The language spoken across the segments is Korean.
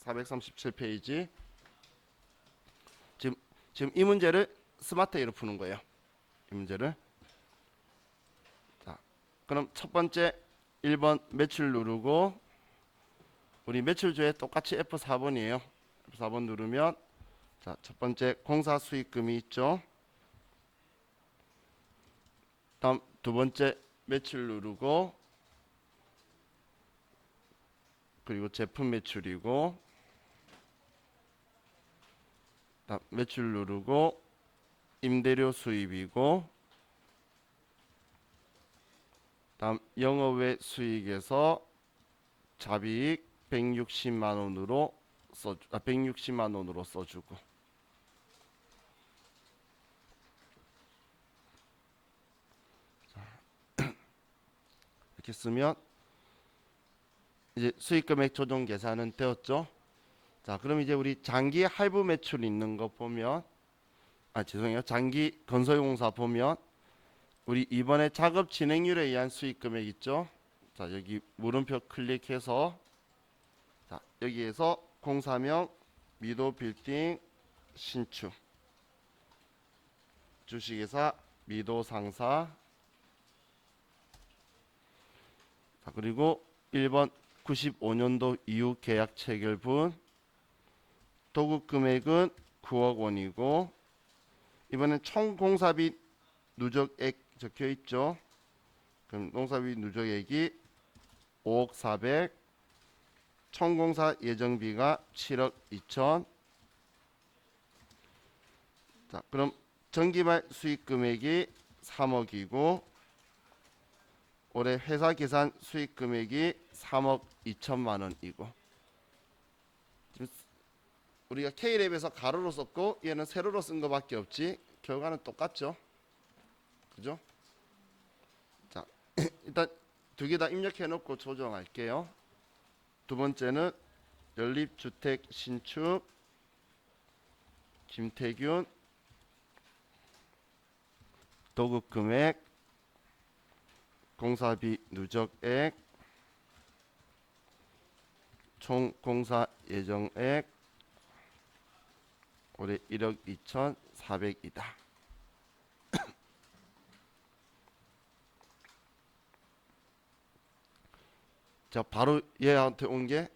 437페이지. 지금 이 문제를 스마트 A로 푸는 거예요. 이 문제를. 자, 그럼 첫 번째 1번 매출 누르고, 우리 매출조에 똑같이 F4번이에요. F4번 누르면, 자, 첫 번째 공사 수익금이 있죠. 다음 두 번째 매출 누르고, 그리고 제품 매출이고, 다음 매출 누르고 임대료 수입이고, 다음 영업외 수익에서 자비익 160만 원으로 160만 원으로 써주고. 이렇게 쓰면 이제 수익금액 조정 계산은 되었죠. 자, 그럼 이제 우리 장기 할부 매출 있는 거 보면, 죄송해요. 장기 건설공사 보면 우리 이번에 작업 진행률에 의한 수익금액 있죠. 자, 여기 물음표 클릭해서, 자, 여기에서 공사명 미도 빌딩 신축, 주식회사 미도 상사. 자, 그리고 1번 95년도 이후 계약 체결분, 도급 금액은 9억 원이고, 이번엔 총 공사비 누적액 적혀 있죠. 그럼 공사비 누적액이 5억 400, 총 공사 예정비가 7억 2천. 자, 그럼 전기말 수익 금액이 3억이고, 올해 회사 계산 수익 금액이 3억 2천만 원이고. 우리가 K랩에서 가로로 썼고 얘는 세로로 쓴 것밖에 없지 결과는 똑같죠. 그죠? 자, 일단 두 개 다 입력해 놓고 조정할게요. 두 번째는 연립주택 신축 김태균, 도급 금액, 공사비 누적액, 총 공사 예정액 올해 1억 2,400이다. 자, 바로 얘한테 온 게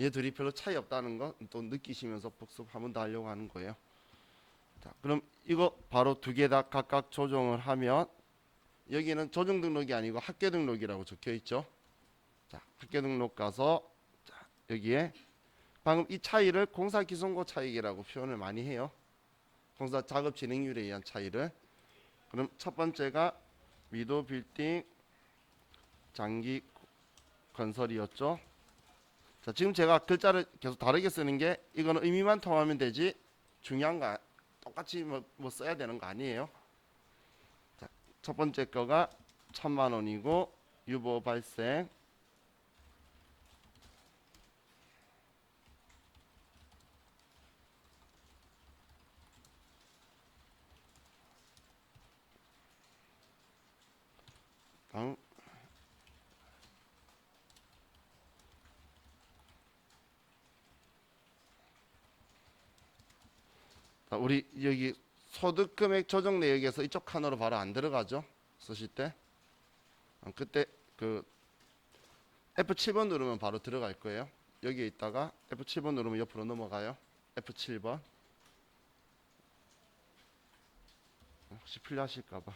얘들이 별로 차이 없다는 거 또 느끼시면서 복습 한 번 더 하려고 하는 거예요. 자, 그럼 이거 바로 두 개 다 각각 조정을 하면 여기는 조정 등록이 아니고 학교 등록이라고 적혀 있죠. 자, 학교 등록 가서, 자, 여기에 방금 이 차이를 공사 기성고 차익이라고 표현을 많이 해요. 공사 작업 진행률에 의한 차이를. 그럼 첫 번째가 미도 빌딩 장기 건설이었죠. 자, 지금 제가 글자를 계속 다르게 쓰는 게 이거는 의미만 통하면 되지 중요한 거 똑같이 뭐 써야 되는 거 아니에요. 자, 첫 번째 거가 1,000만 원이고 유보 발생. 다음 자, 우리 여기 소득 금액 조정 내역에서 이쪽 칸으로 바로 안 들어가죠. 쓰실 때. 그때 그 F7번 누르면 바로 들어갈 거예요. 여기에 있다가 F7번 누르면 옆으로 넘어가요. F7번. 혹시 필요하실까봐.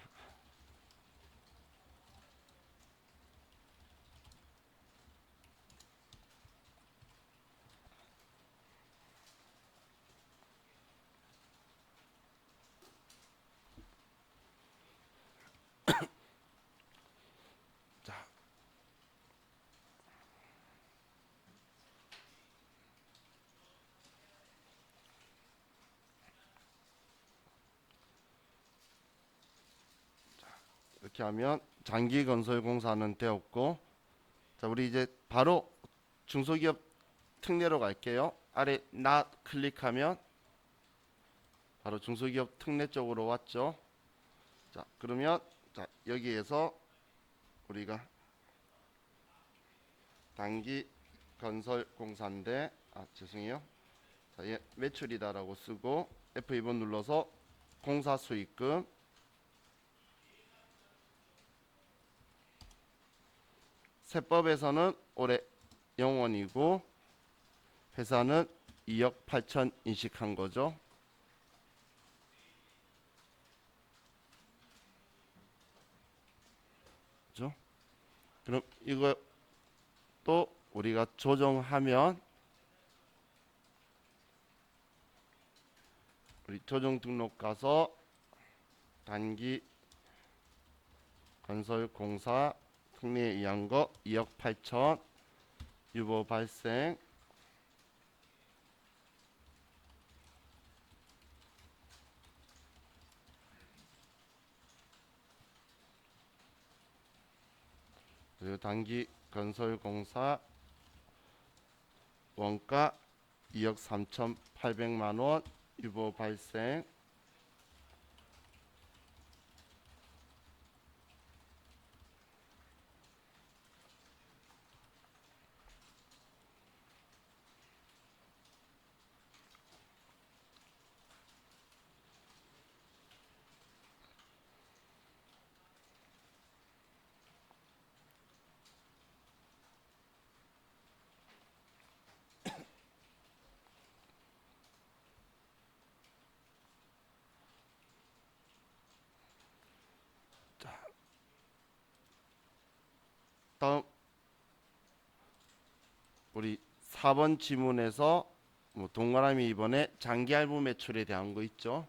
자, 이렇게 하면 장기 건설 공사는 되었고, 자, 우리 이제 바로 중소기업 특례로 갈게요. 아래 나 클릭하면 바로 중소기업 특례 쪽으로 왔죠. 자, 그러면 자, 여기에서 우리가 단기 건설공사인데 죄송해요. 자, 얘 매출이다라고 쓰고 F2번 눌러서 공사 수익금 세법에서는 올해 0원이고 회사는 2억 8천 인식한 거죠. 그죠? 그럼 이거 또 우리가 조정하면 우리 조정 등록 가서 단기 건설공사 특례에 의한 거 2억 8천 유보 발생 그리고 단기 건설공사 원가 2억 3,800만 원 유보 발생 다음 우리 4번 지문에서 뭐 동그라미 이번에 장기 할부 매출에 대한 거 있죠.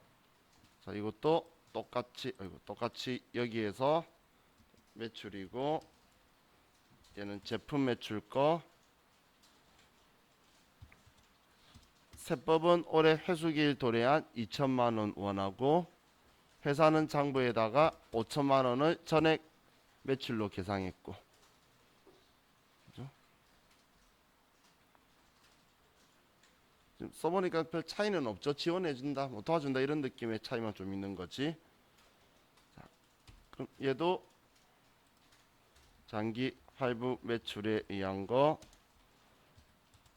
자, 이것도 똑같이 여기에서 매출이고 얘는 제품 매출 거 세법은 올해 회수기일 도래한 2천만 원 원하고 회사는 장부에다가 5천만 원을 전액 매출로 계상했고 그죠? 지금 써보니까 별 차이는 없죠. 지원해준다, 뭐 도와준다 이런 느낌의 차이만 좀 있는 거지. 자, 그럼 얘도 장기 할부 매출에 의한 거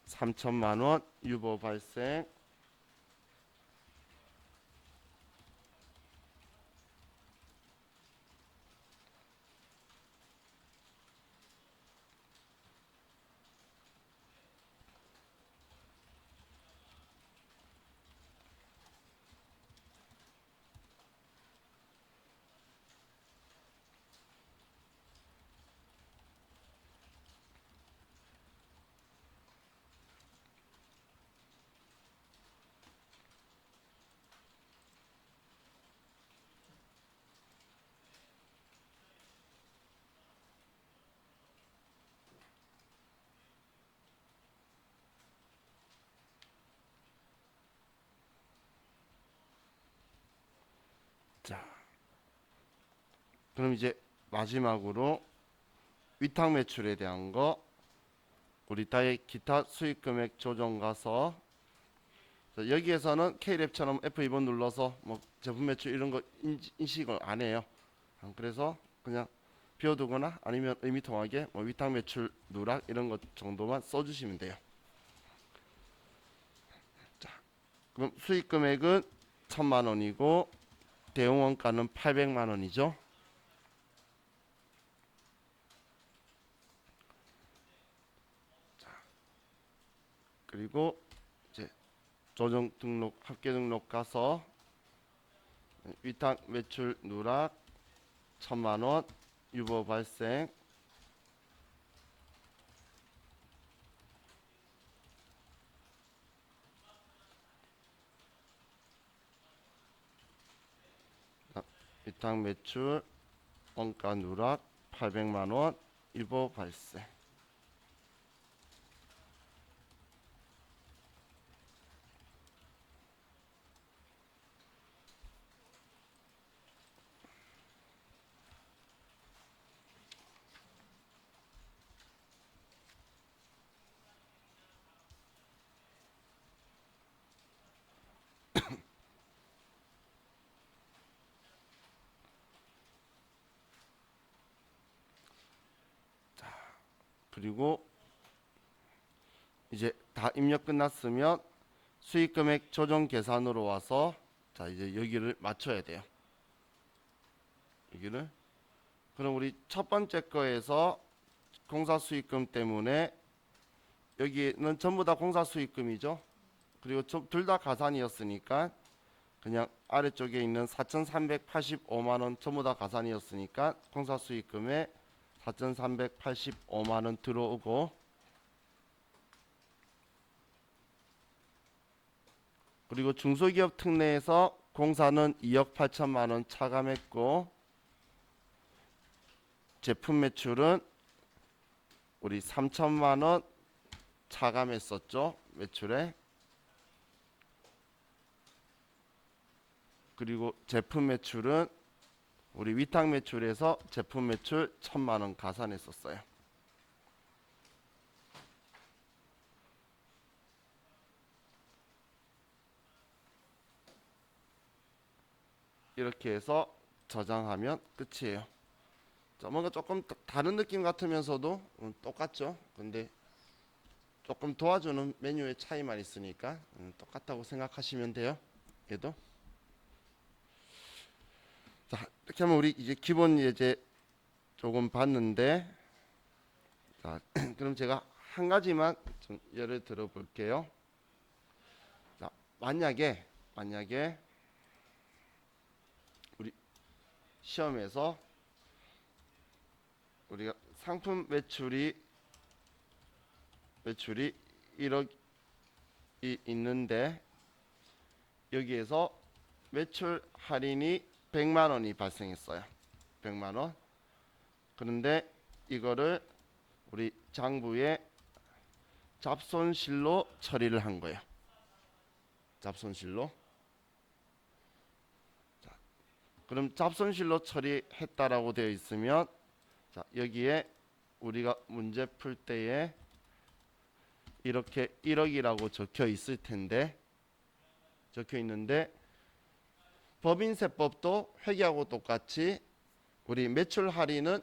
3천만 원 유보 발생 자, 그럼 이제 마지막으로 위탁 매출에 대한 거 우리 따의 기타 수익 금액 조정 가서 자, 여기에서는 K랩처럼 F2번 눌러서 뭐 제품 매출 이런 거 인식을 안 해요. 그래서 그냥 비워두거나 아니면 의미통하게 뭐 위탁 매출 누락 이런 것 정도만 써주시면 돼요. 자, 그럼 수익 금액은 1,000만 원이고 대용 원가는 800만 원이죠. 그리고 이제 조정 등록 합계 등록 가서 위탁 매출 누락 1,000만 원 유보 발생 위탁 매출 원가 누락 800만 원 유보 발생. 그리고 다 입력 끝났으면 수익금액 조정 계산으로 와서 자 이제 여기를 맞춰야 돼요. 여기를. 그럼 우리 첫 번째 거에서 공사 수익금 때문에 여기는 전부 다 공사 수익금이죠. 그리고 둘 다 가산이었으니까 그냥 아래쪽에 있는 4,385만 원 전부 다 가산이었으니까 공사 수익금에 4,385만 원 들어오고, 그리고 중소기업 특례에서 공사는 2억 8천만 원 차감했고, 제품 매출은 우리 3천만 원 차감했었죠. 매출에. 그리고 제품 매출은 우리 위탁 매출에서 제품 매출 1,000만 원 가산했었어요. 이렇게 해서 저장하면 끝이에요. 자, 뭔가 조금 다른 느낌 같으면서도 똑같죠. 근데 조금 도와주는 메뉴의 차이만 있으니까 똑같다고 생각하시면 돼요. 얘도. 자, 이렇게 하면 우리 이제 기본 예제 조금 봤는데, 자, 그럼 제가 한 가지만 좀 예를 들어 볼게요. 자, 만약에 우리 시험에서 우리가 상품 매출이 1억이 있는데 여기에서 매출 할인이 100만 원이 발생했어요. 100만 원. 그런데 이거를 우리 장부에 잡손실로 처리를 한 거예요. 잡손실로. 자, 그럼 잡손실로 처리했다라고 되어 있으면, 자, 여기에 우리가 문제 풀 때에 이렇게 1억이라고 적혀 있을 텐데, 적혀 있는데 법인세법도 회계하고 똑같이 우리 매출 할인은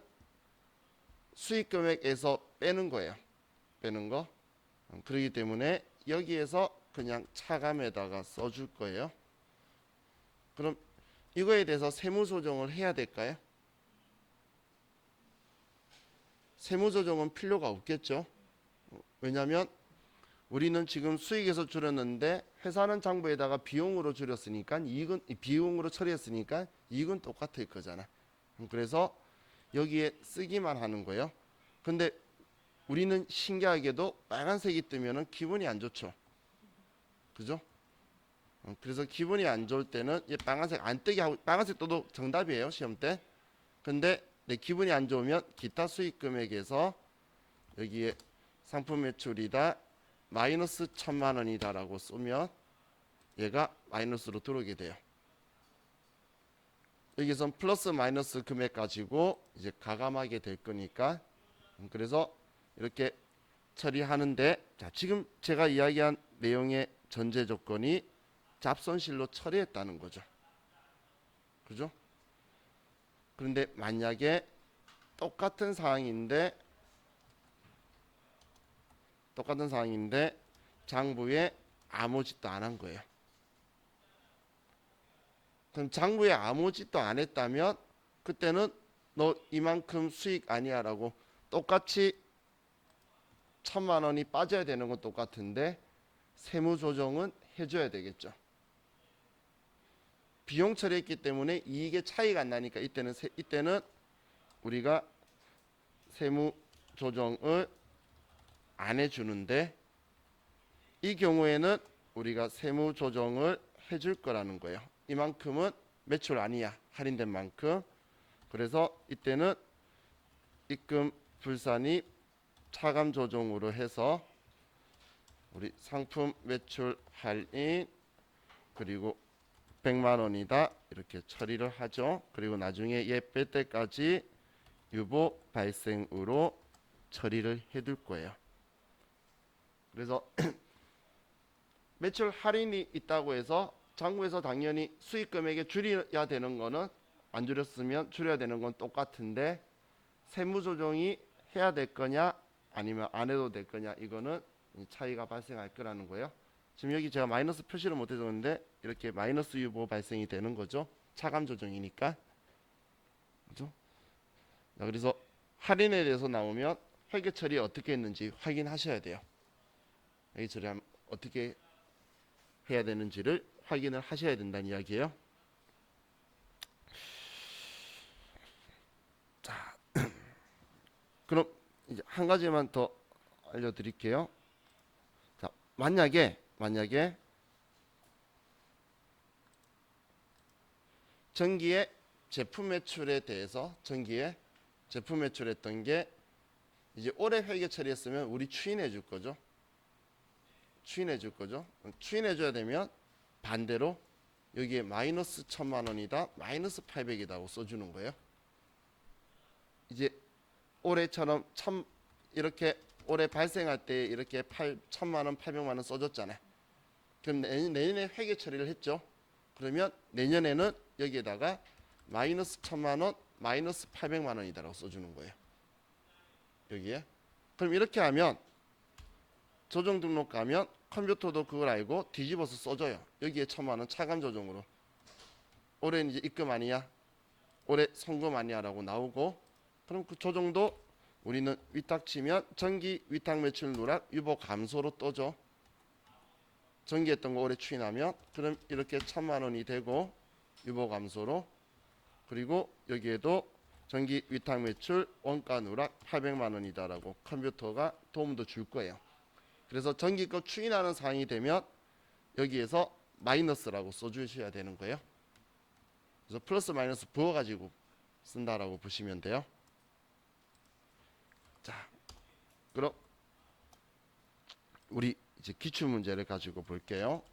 수익 금액에서 빼는 거예요. 빼는 거. 그렇기 때문에 여기에서 그냥 차감에다가 써줄 거예요. 그럼 이거에 대해서 세무조정을 해야 될까요? 세무조정은 필요가 없겠죠. 왜냐하면 우리는 지금 수익에서 줄였는데 회사는 장부에다가 비용으로 줄였으니까 이익은 비용으로 처리했으니까 이익은 똑같을 거잖아. 그래서 여기에 쓰기만 하는 거예요. 근데 우리는 신기하게도 빨간색이 뜨면은 기분이 안 좋죠. 그죠? 그래서 기분이 안 좋을 때는 이 빨간색 안 뜨게 하고, 빨간색 떠도 정답이에요, 시험 때. 근데 내 기분이 안 좋으면 기타 수익 금액에서 여기에 상품 매출이다 마이너스 1,000만 원이다라고 쏘면 얘가 마이너스로 들어오게 돼요. 여기선 플러스 마이너스 금액 가지고 이제 가감하게 될 거니까, 그래서 이렇게 처리하는데, 자, 지금 제가 이야기한 내용의 전제 조건이 잡손실로 처리했다는 거죠. 그죠? 그런데 만약에 똑같은 상황인데 장부에 아무 짓도 안 한 거예요. 그럼 장부에 아무 짓도 안 했다면 그때는 너 이만큼 수익 아니야 라고 똑같이 1,000만 원이 빠져야 되는 건 똑같은데 세무조정은 해줘야 되겠죠. 비용 처리했기 때문에 이익의 차이가 안 나니까 이때는 우리가 세무조정을 안 해주는데, 이 경우에는 우리가 세무조정을 해줄 거라는 거예요. 이만큼은 매출 아니야, 할인된 만큼. 그래서 이때는 입금 불산이 차감 조정으로 해서 우리 상품 매출 할인 그리고 100만 원이다 이렇게 처리를 하죠. 그리고 나중에 얘 뺄 때까지 유보 발생으로 처리를 해둘 거예요. 그래서 매출 할인이 있다고 해서 장부에서 당연히 수익 금액에 줄여야 되는 거는, 안 줄였으면 줄여야 되는 건 똑같은데 세무조정이 해야 될 거냐 아니면 안 해도 될 거냐, 이거는 차이가 발생할 거라는 거예요. 지금 여기 제가 마이너스 표시를 못 해줬는데 이렇게 마이너스 유보 발생이 되는 거죠. 차감 조정이니까. 그죠? 자, 그래서 할인에 대해서 나오면 회계 처리 어떻게 했는지 확인하셔야 돼요. 회계 처리 어떻게 해야 되는지를 확인을 하셔야 된다는 이야기예요. 자, 그럼 이제 한 가지만 더 알려드릴게요. 자, 만약에 전기의 제품 매출에 대해서 전기의 제품 매출했던 게 이제 올해 회계 처리했으면 우리 추인해 줄 거죠. 추인해 줘야 되면 반대로 여기에 마이너스 1,000만 원이다, 마이너스 800이다고 써주는 거예요. 이제 올해처럼 이렇게 올해 발생할 때 이렇게 1,000만 원, 800만 원 써줬잖아요. 그럼 내년에 회계 처리를 했죠. 그러면 내년에는 여기에다가 마이너스 1,000만 원, 마이너스 800만 원이다라고 써주는 거예요. 여기에. 그럼 이렇게 하면 조정 등록 가면 컴퓨터도 그걸 알고 뒤집어서 써줘요. 여기에 1,000만 원 차감 조정으로. 올해는 이제 입금 아니야, 올해 송금 아니야라고 나오고, 그럼 그 조정도 우리는 위탁 치면 전기 위탁 매출 누락 유보 감소로 떠죠. 전기했던 거 올해 추인하면 그럼 이렇게 1,000만 원이 되고 유보 감소로, 그리고 여기에도 전기 위탁 매출 원가 누락 800만 원이다라고 컴퓨터가 도움도 줄 거예요. 그래서 전기 거 추인하는 사항이 되면 여기에서 마이너스라고 써주셔야 되는 거예요. 그래서 플러스 마이너스 부어가지고 쓴다라고 보시면 돼요. 자, 그럼 우리 이제 기출 문제를 가지고 볼게요.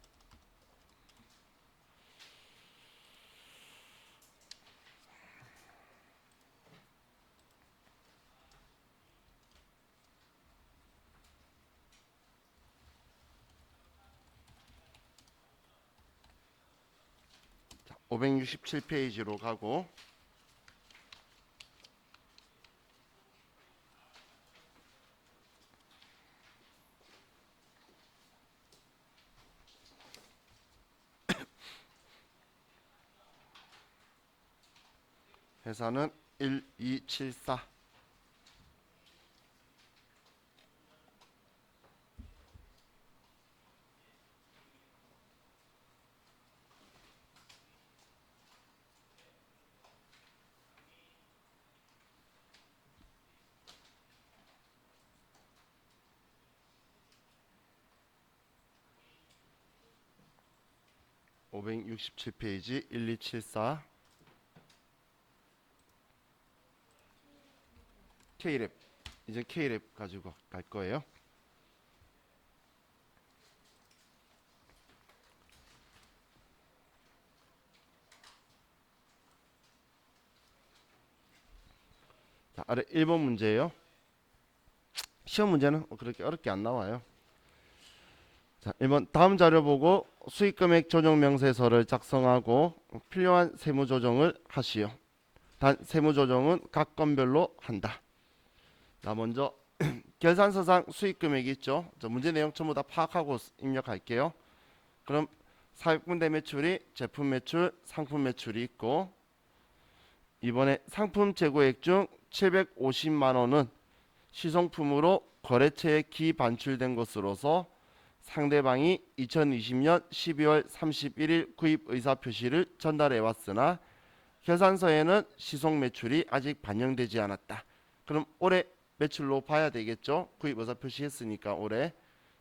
자, 567페이지로 가고, 회사는 1274. (567페이지) 1274 K랩. 이제 K랩 가지고 갈 거예요. 자, 아래 1번 문제예요. 시험 문제는 그렇게 어렵게 안 나와요. 자, 1번 다음 자료 보고 수익금액 조정 명세서를 작성하고 필요한 세무 조정을 하시오. 단 세무 조정은 각 건별로 한다. 자, 먼저 결산서상 수익금액이 있죠. 저 문제 내용 전부 다 파악하고 입력할게요. 그럼 사육분대 매출이 제품 매출, 상품 매출이 있고, 이번에 상품 재고액 중 750만 원은 시성품으로 거래처에 기반출된 것으로서 상대방이 2020년 12월 31일 구입 의사표시를 전달해 왔으나 결산서에는 시속 매출이 아직 반영되지 않았다. 그럼 올해 매출로 봐야 되겠죠. 구입 의사표시 했으니까 올해.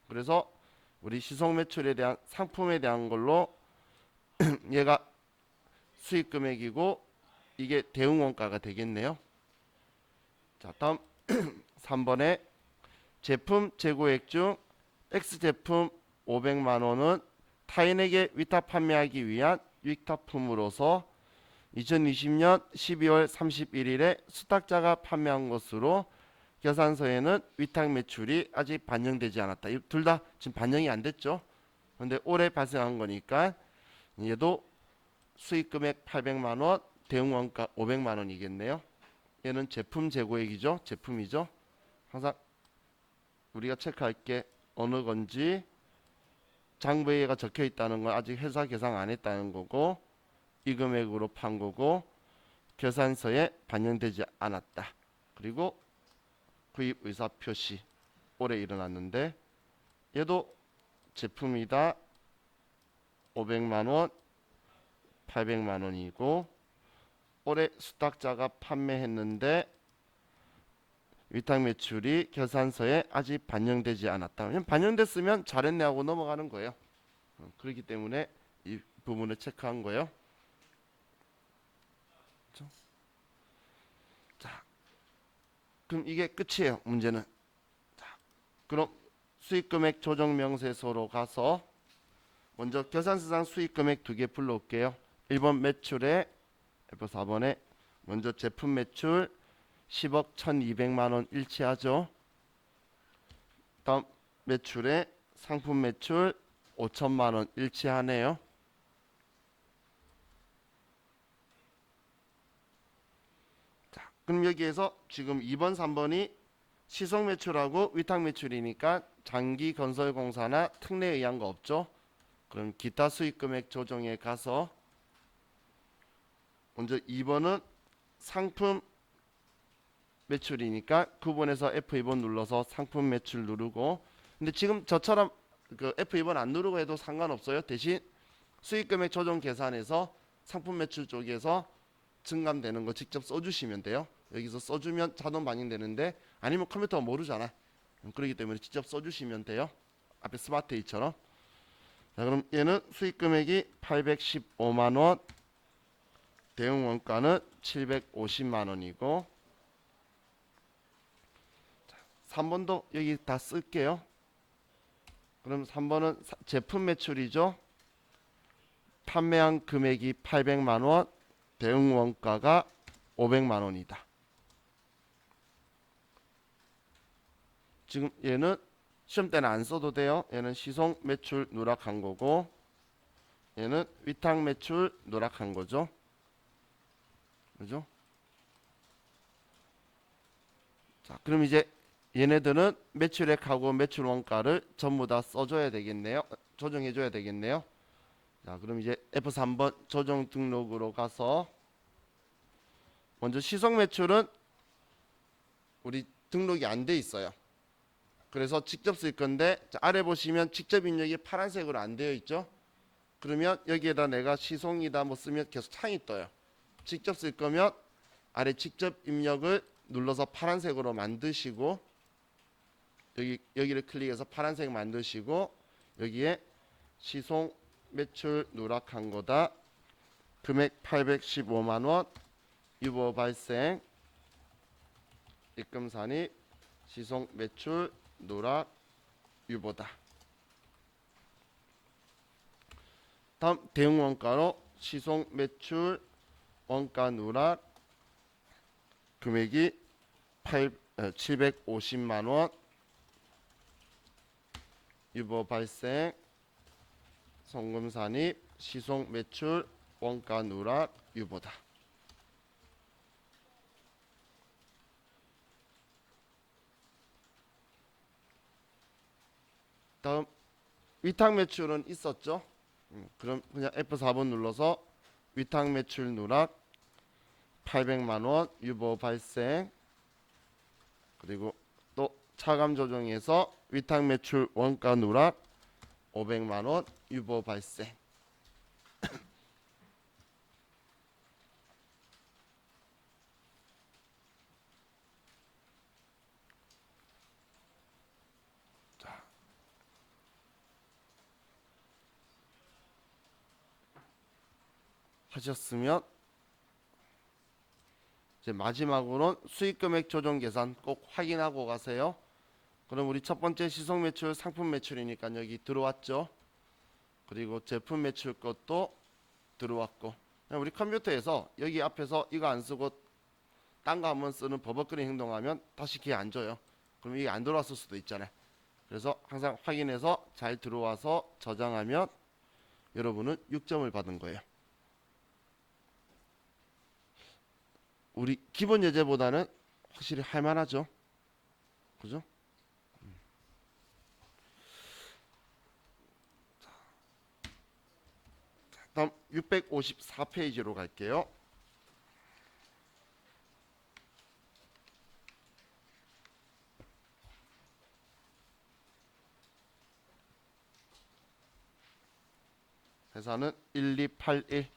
그래서 우리 시속 매출에 대한 상품에 대한 걸로 얘가 수익 금액이고 이게 대응 원가가 되겠네요. 자, 다음 3번에 제품 재고액 중 X제품 500만 원은 타인에게 위탁 판매하기 위한 위탁품으로서 2020년 12월 31일에 수탁자가 판매한 것으로 결산서에는 위탁 매출이 아직 반영되지 않았다. 둘 다 지금 반영이 안 됐죠. 그런데 올해 발생한 거니까 얘도 수익 금액 800만 원, 대응 원가 500만 원이겠네요. 얘는 제품 재고액이죠. 제품이죠. 항상 우리가 체크할 게 어느 건지 장부회의가 적혀 있다는 건 아직 회사 계산 안 했다는 거고 이 금액으로 판 거고 계산서에 반영되지 않았다. 그리고 구입 의사 표시 올해 일어났는데 얘도 제품이다 500만원 800만원이고 올해 수탁자가 판매했는데 위탁 매출이 계산서에 아직 반영되지 않았다. 반영됐으면 잘했네 하고 넘어가는 거예요. 그렇기 때문에 이 부분을 체크한 거예요. 그렇죠? 자, 그럼 이게 끝이에요. 문제는. 자, 그럼 수익금액 조정 명세서로 가서 먼저 계산서상 수익금액 두 개 불러올게요. 1번 매출에 F4번에 먼저 제품 매출 10억 1200만원 일치하죠. 다음 매출에 상품 매출 5천만원 일치하네요. 자, 그럼 여기에서 지금 2번 3번이 시속 매출하고 위탁 매출이니까 장기 건설공사나 특례에 의한 거 없죠. 그럼 기타 수익금액 조정에 가서 먼저 2번은 상품 매출이니까 9번에서 F2번 눌러서 상품 매출 누르고 근데 지금 저처럼 그 F2번 안 누르고 해도 상관없어요. 대신 수익금액 조정 계산에서 상품 매출 쪽에서 증감되는 거 직접 써주시면 돼요. 여기서 써주면 자동 반영되는데 아니면 컴퓨터가 모르잖아. 그렇기 때문에 직접 써주시면 돼요. 앞에 스마트 A처럼. 자, 그럼 얘는 수익금액이 815만원 대응 원가는 750만원이고 3번도 여기 다 쓸게요. 그럼 3번은 제품 매출이죠. 판매한 금액이 800만원 대응 원가가 500만원이다. 지금 얘는 시험 때는 안 써도 돼요. 얘는 시속 매출 누락한 거고 얘는 위탁 매출 누락한 거죠. 그죠? 자, 그럼 이제 얘네들은 매출액하고 매출 원가를 전부 다 써줘야 되겠네요. 조정해줘야 되겠네요. 자, 그럼 이제 F3번 조정 등록으로 가서 먼저 시속 매출은 우리 등록이 안 돼 있어요. 그래서 직접 쓸 건데 자, 아래 보시면 직접 입력이 파란색으로 안 되어 있죠. 그러면 여기에다 내가 시송이다 뭐 쓰면 계속 창이 떠요. 직접 쓸 거면 아래 직접 입력을 눌러서 파란색으로 만드시고 여기를 클릭해서 파란색 만드시고 여기에 시송 매출 누락한 거다. 금액 815만원 유보 발생 입금 산입 시송 매출 누락 유보다. 다음 대응 원가로 시송 매출 원가 누락 금액이 750만원 유보 발생 송금 산입 시송 매출 원가 누락 유보다. 다음 위탁 매출은 있었죠. 그럼 그냥 F4번 눌러서 위탁 매출 누락 800만원 유보 발생 그리고 또 차감 조정에서 위탁 매출 원가 누락 500만원 유보 발생. 자, 하셨으면 이제 마지막으로는 수익금액 조정 계산 꼭 확인하고 가세요. 그럼 우리 첫 번째 시속 매출 상품 매출이니까 여기 들어왔죠. 그리고 제품 매출 것도 들어왔고 우리 컴퓨터에서 여기 앞에서 이거 안 쓰고 딴 거 한번 쓰는 버벅거리는 행동하면 다시 기회 안 줘요. 그럼 이게 안 들어왔을 수도 있잖아요. 그래서 항상 확인해서 잘 들어와서 저장하면 여러분은 6점을 받은 거예요. 우리 기본 예제보다는 확실히 할만하죠. 그죠? 다음 654페이지로 갈게요. 회사는 1281.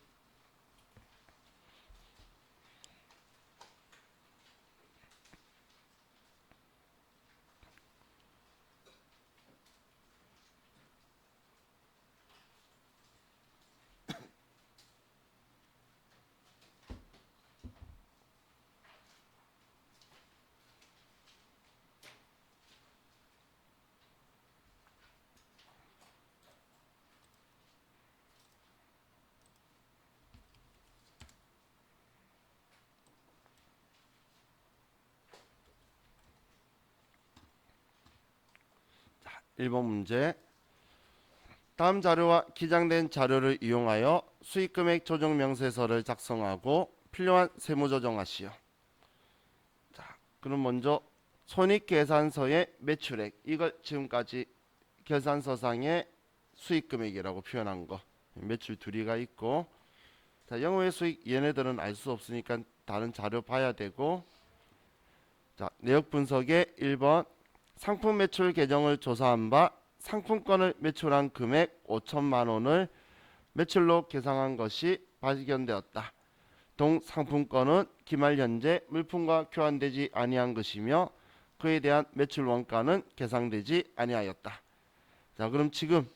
자, 1번 문제. 다음 자료와 기장된 자료를 이용하여 수익금액 조정 명세서를 작성하고 필요한 세무 조정하시오. 자, 그럼 먼저 손익계산서의 매출액, 이걸 지금까지 계산서상의 수익금액이라고 표현한 거, 매출 둘이가 있고, 자, 영업외 수익 얘네들은 알 수 없으니까 다른 자료 봐야 되고, 자, 내역 분석의 1번 상품 매출 계정을 조사한 바 상품권을 매출한 금액 5천만 원을 매출로 계상한 것이 발견되었다. 동 상품권은 기말 현재 물품과 교환되지 아니한 것이며 그에 대한 매출 원가는 계상되지 아니하였다. 자, 그럼 지금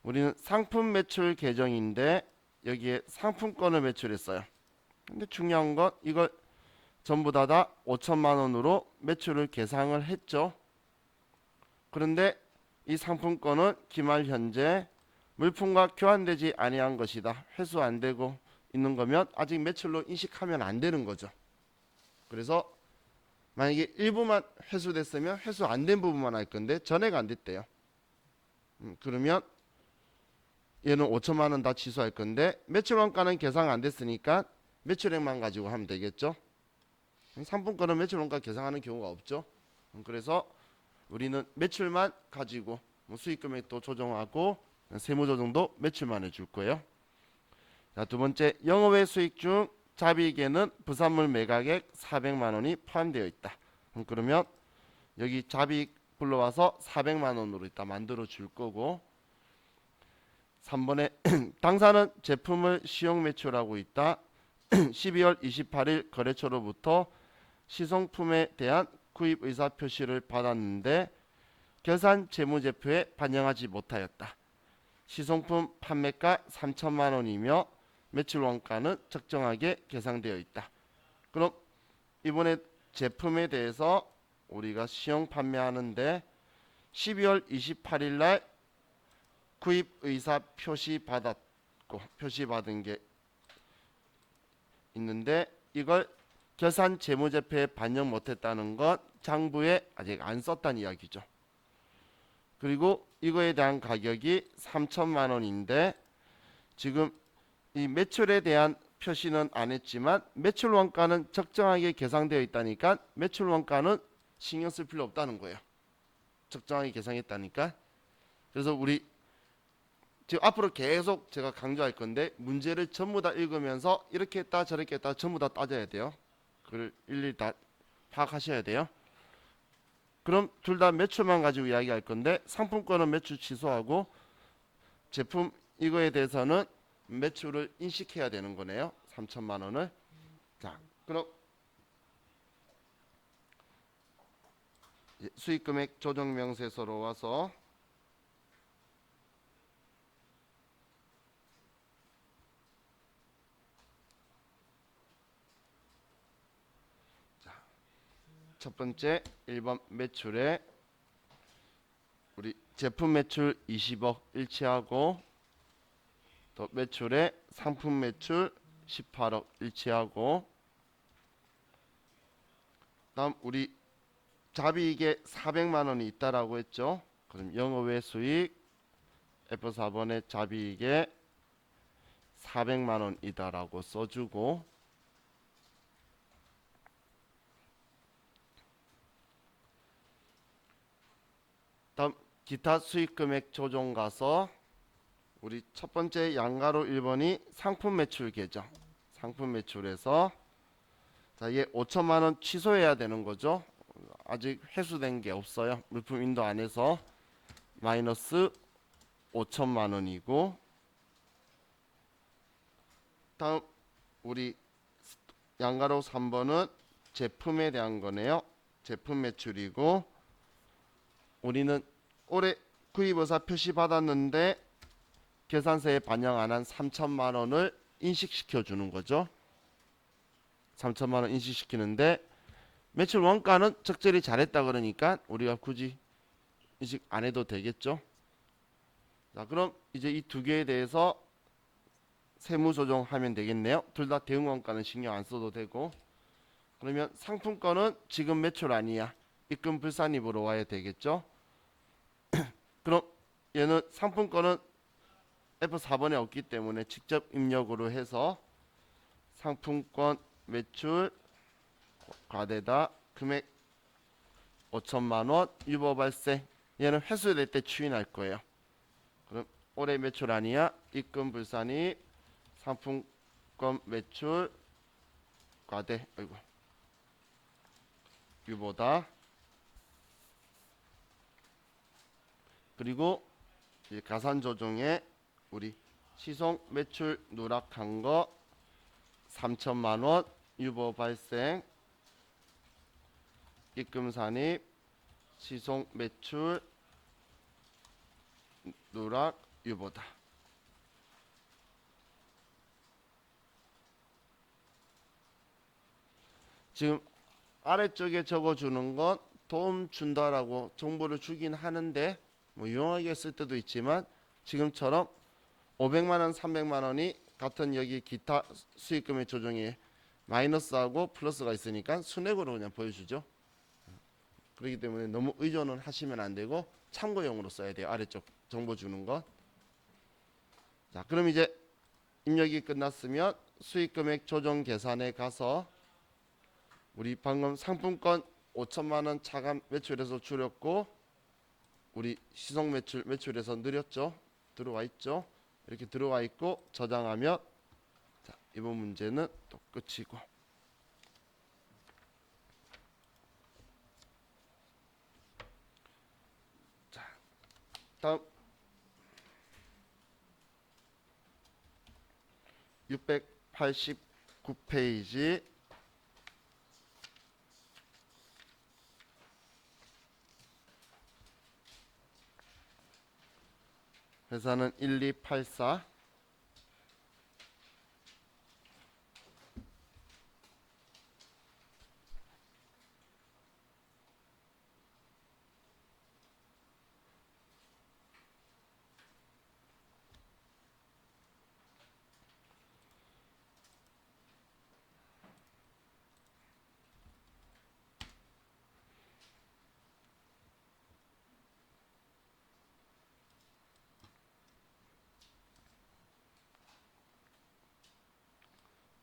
우리는 상품 매출 계정인데 여기에 상품권을 매출했어요. 근데 중요한 건 이걸 전부 다 5천만 원으로 매출을 계상을 했죠. 그런데 이 상품권은 기말 현재 물품과 교환되지 아니한 것이다. 회수 안 되고 있는 거면 아직 매출로 인식하면 안 되는 거죠. 그래서 만약에 일부만 회수됐으면 회수 안 된 부분만 할 건데 전액 안 됐대요. 그러면 얘는 5천만 원 다 취소할 건데 매출 원가는 계상 안 됐으니까 매출액만 가지고 하면 되겠죠. 상품권은 매출 원가 계상하는 경우가 없죠. 그래서 우리는 매출만 가지고 수익금액도 조정하고 세무조정도 매출만 해줄 거예요. 자, 두 번째, 영업외 수익 중 잡이익에는 부산물 매각액 400만 원이 포함되어 있다. 그러면 여기 잡이익 불러와서 400만 원으로 이따 만들어 줄 거고, 3번에 당사는 제품을 시용 매출하고 있다. 12월 28일 거래처로부터 시성품에 대한 구입 의사 표시를 받았는데 결산 재무제표에 반영하지 못하였다. 시성품 판매가 3천만 원이며 매출 원가는 적정하게 계상되어 있다. 그럼 이번에 제품에 대해서 우리가 시용 판매하는데 12월 28일 날 구입 의사 표시 받았고 표시받은 게 있는데 이걸 결산 재무제표에 반영 못했다는 건 장부에 아직 안 썼다는 이야기죠. 그리고 이거에 대한 가격이 3천만 원인데 지금 이 매출에 대한 표시는 안 했지만 매출 원가는 적정하게 계상되어 있다니까 매출 원가는 신경 쓸 필요 없다는 거예요. 적정하게 계상했다니까. 그래서 우리 지금 앞으로 계속 제가 강조할 건데 문제를 전부 다 읽으면서 이렇게 했다 저렇게 했다 전부 다 따져야 돼요. 그걸 일일이 다 파악하셔야 돼요. 그럼 둘 다 매출만 가지고 이야기할 건데 상품권은 매출 취소하고 제품 이거에 대해서는 매출을 인식해야 되는 거네요. 3천만 원을. 자, 그럼 수익금액 조정 명세서로 와서 첫 번째 1번 매출에 우리 제품 매출 20억 일치하고 또 매출에 상품 매출 18억 일치하고 다음 우리 잡이익에 400만 원이 있다라고 했죠. 그럼 영업외 수익 F4번의 잡이익에 400만 원이다라고 써주고 다음 기타 수익 금액 조정 가서 우리 첫 번째 양가로 1번이 상품 매출 계정. 상품 매출에서 자, 얘 5천만 원 취소해야 되는 거죠. 아직 회수된 게 없어요. 물품 인도 안에서 마이너스 5천만 원이고, 다음 우리 양가로 3번은 제품에 대한 거네요. 제품 매출이고, 우리는 올해 구입의사 표시 받았는데 계산서에 반영 안 한 3천만 원을 인식시켜 주는 거죠. 3천만 원 인식시키는데 매출 원가는 적절히 잘했다 그러니까 우리가 굳이 인식 안 해도 되겠죠. 자, 그럼 이제 이 두 개에 대해서 세무 조정하면 되겠네요. 둘 다 대응 원가는 신경 안 써도 되고, 그러면 상품권은 지금 매출 아니야. 입금 불산입으로 와야 되겠죠. 그럼 얘는 상품권은 F4번에 없기 때문에 직접 입력으로 해서 상품권 매출 과대다 금액 5천만 원 유보 발생. 얘는 회수될 때 추인할 거예요. 그럼 올해 매출 아니야. 입금 불산입 상품권 매출 과대 아이고 유보다. 그리고 이제 가산 조정에 우리 시송 매출 누락한 거 3천만 원 유보 발생 입금 산입 시송 매출 누락 유보다. 지금 아래쪽에 적어주는 건 도움 준다라고 정보를 주긴 하는데 뭐 유용하게 쓸 때도 있지만 지금처럼 500만 원, 300만 원이 같은 여기 기타 수익금의 조정에 마이너스하고 플러스가 있으니까 순액으로 그냥 보여주죠. 그렇기 때문에 너무 의존은 하시면 안 되고 참고용으로 써야 돼요. 아래쪽 정보 주는 거. 자, 그럼 이제 입력이 끝났으면 수익금액 조정 계산에 가서 우리 방금 상품권 5천만 원 차감 매출에서 줄였고 우리 시송 매출에서 늘렸죠. 들어와 있죠. 이렇게 들어와 있고 저장하면 자, 이번 문제는 또 끝이고. 자, 다음 689페이지 회사는 1284.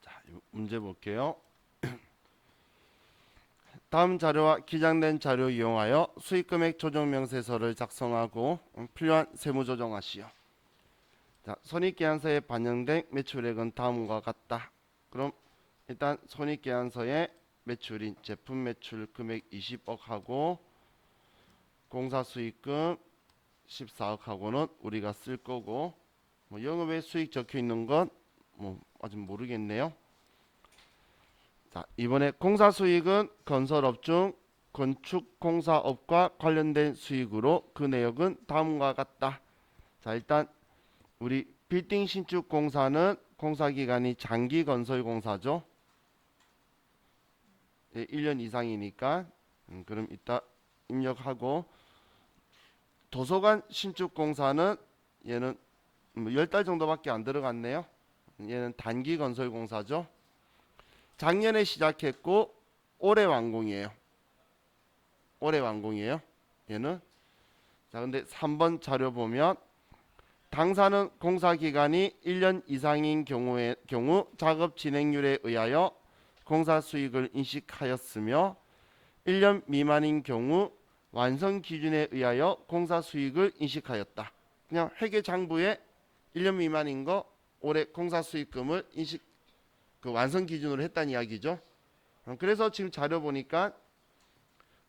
자, 문제 볼게요. 다음 자료와 기장된 자료 이용하여 수익금액 조정 명세서를 작성하고 필요한 세무 조정하시오. 자, 손익계산서에 반영된 매출액은 다음과 같다. 그럼 일단 손익계산서에 매출인 제품 매출 금액 20억 하고 공사 수익금 14억 하고는 우리가 쓸 거고, 뭐 영업외 수익 적혀 있는 건 뭐 아직 모르겠네요. 자, 이번에 공사 수익은 건설업 중 건축공사업과 관련된 수익으로 그 내역은 다음과 같다. 자, 일단 우리 빌딩 신축 공사는 공사 기간이 장기 건설 공사죠. 1년 이상이니까 그럼 이따 입력하고, 도서관 신축 공사는 얘는 10달 정도밖에 안 들어갔네요. 얘는 단기 건설 공사죠. 작년에 시작했고 올해 완공이에요. 올해 완공이에요. 얘는. 자, 근데 3번 자료 보면 당사는 공사 기간이 1년 이상인 경우 작업 진행률에 의하여 공사 수익을 인식하였으며 1년 미만인 경우 완성 기준에 의하여 공사 수익을 인식하였다. 그냥 회계장부에 1년 미만인 거 올해 공사 수익금을 인식 그 완성 기준으로 했다는 이야기죠. 그래서 지금 자료 보니까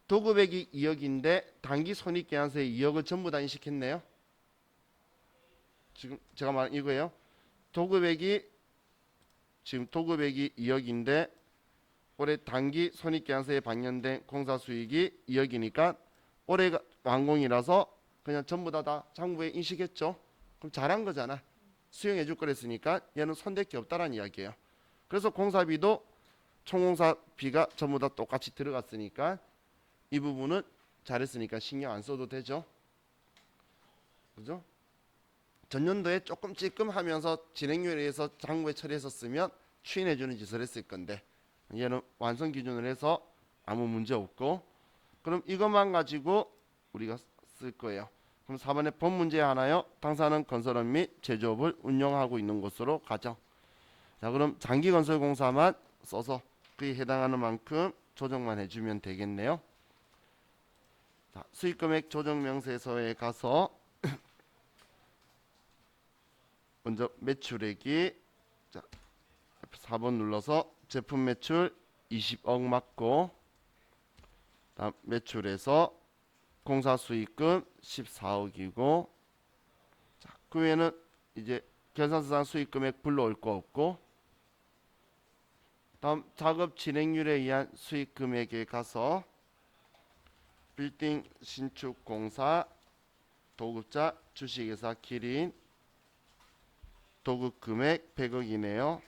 도급액이 2억인데 단기 손익계산서에 2억을 전부 다 인식했네요. 지금 제가 말한 이거예요. 지금 도급액이 2억인데 올해 단기 손익계산서에 반영된 공사 수익이 2억이니까 올해가 완공이라서 그냥 전부 다 장부에 인식했죠. 그럼 잘한 거잖아. 수용해 줄 거랬으니까 얘는 손댈 게 없다라는 이야기예요. 그래서 공사비도 총공사비가 전부 다 똑같이 들어갔으니까 이 부분은 잘했으니까 신경 안 써도 되죠. 그죠? 전년도에 조금 찔끔하면서 진행률에 의해서 장부에 처리했었으면 추인해주는 짓을 했을 건데 얘는 완성 기준을 해서 아무 문제 없고 그럼 이것만 가지고 우리가 쓸 거예요. 그럼 4번에 본 문제 하나요. 당사는 건설업 및 제조업을 운영하고 있는 곳으로 가죠. 자, 그럼 장기건설공사만 써서 그에 해당하는 만큼 조정만 해주면 되겠네요. 자, 수익금액 조정명세서에 가서 먼저 매출액이 자, 4번 눌러서 제품 매출 20억 맞고 다음 매출에서 공사 수익금 14억이고 자, 그 외에는 이제 결산서상 수익금액 불러올 거 없고 다음 작업 진행률에 의한 수익금액에 가서 빌딩 신축 공사 도급자 주식회사 기린 도급 금액 100억이네요.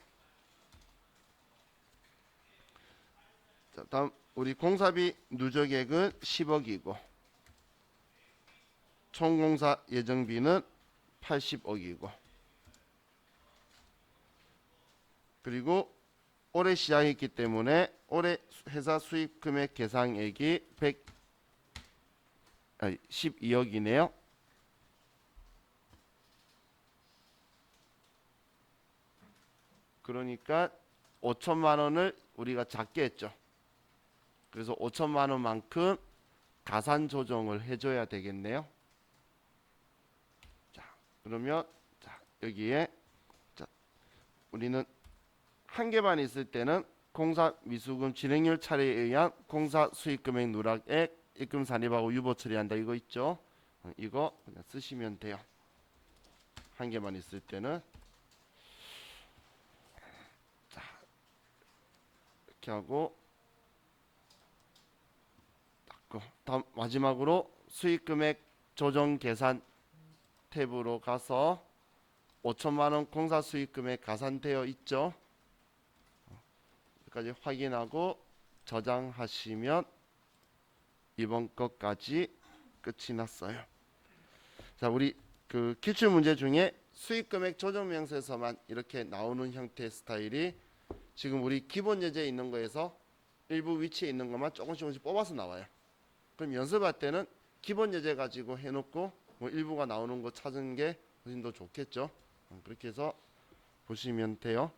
자, 다음 우리 공사비 누적액은 10억이고 총공사 예정비는 80억이고 그리고 올해 시작했기 때문에 올해 회사 수입 금액 계상액이 12억이네요. 그러니까 5천만 원을 우리가 작게 했죠. 그래서 5천만 원만큼 가산 조정을 해줘야 되겠네요. 자, 그러면 자, 여기에 자, 우리는 한 개만 있을 때는 공사 미수금 진행률 차례에 의한 공사 수익금액 누락액 입금 산입하고 유보 처리한다 이거 있죠. 이거 그냥 쓰시면 돼요. 한 개만 있을 때는 자, 이렇게 하고 다음 마지막으로 수익금액 조정 계산 탭으로 가서 5천만 원 공사 수익금액 가산되어 있죠. 여기까지 확인하고 저장하시면 이번 것까지 끝이 났어요. 자, 우리 그 기출 문제 중에 수익금액 조정명세서만 이렇게 나오는 형태의 스타일이 지금 우리 기본 예제에 있는 거에서 일부 위치에 있는 것만 조금씩 뽑아서 나와요. 그럼 연습할 때는 기본 예제 가지고 해놓고 뭐 일부가 나오는 거 찾은 게 훨씬 더 좋겠죠. 그렇게 해서 보시면 돼요.